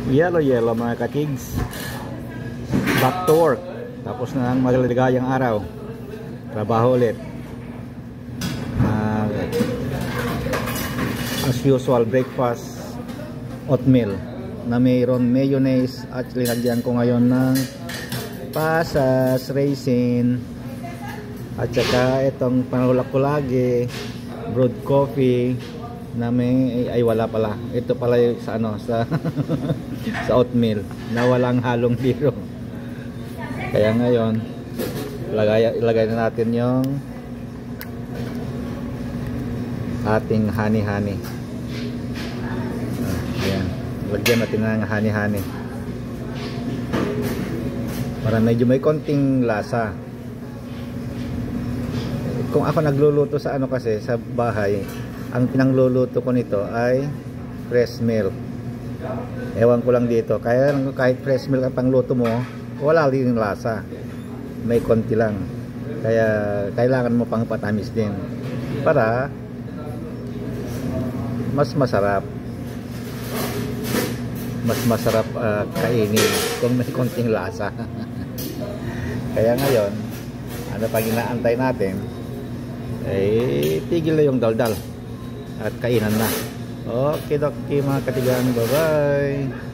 Yellow mga katigs. Back to work. Tapos na ang maligayang araw. Trabaho ulit. As usual, breakfast oatmeal na mayroon mayonnaise at linagyan ko ngayon ng pasas, raisin at saka itong panulak ko lagi brewed coffee na may ay wala pala, ito pala yung sa ano sa sa oatmeal na walang halong biro. Kaya ngayon ilagay na natin yung ating honey. Ayan, lagyan natin ng honey para medyo may konting lasa. Kung ako nagluluto sa ano kasi sa bahay, ang pinangluluto ko nito ay fresh milk. Ewan ko lang dito, kaya kahit fresh milk ang pangluto mo, wala rin lasa, may konti lang. Kaya kailangan mo pang patamis din para mas masarap kainin kung may konting lasa. Kaya ngayon, ano pang inaantay natin ay tigil na yung daldal at kainan na. Okay mga katigang, bye bye.